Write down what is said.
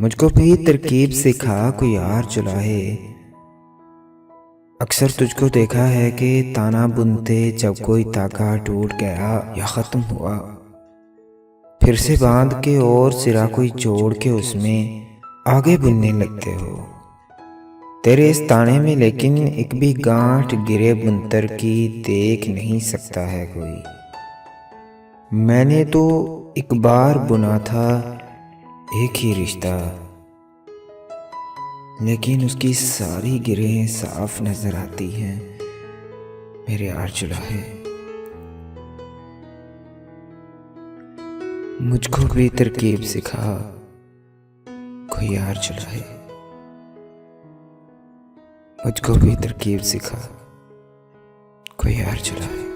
मुझको भी तरकीब सिखा कोई यार चुलाहे। अक्सर तुझको देखा है कि ताना बुनते जब कोई ताका टूट गया या ख़त्म हुआ, फिर से बांध के और सिरा कोई जोड़ के उसमें आगे बुनने लगते हो। तेरे इस ताने में लेकिन एक भी गांठ गिरे बुनतर की देख नहीं सकता है कोई। मैंने तो एक बार बुना था एक ही रिश्ता, लेकिन उसकी सारी गिरें साफ नजर आती हैं मेरे यार चुराहे। मुझको भी तरकीब सिखा कोई यार चुराहे। मुझको भी तरकीब सिखा कोई यार चुराहे।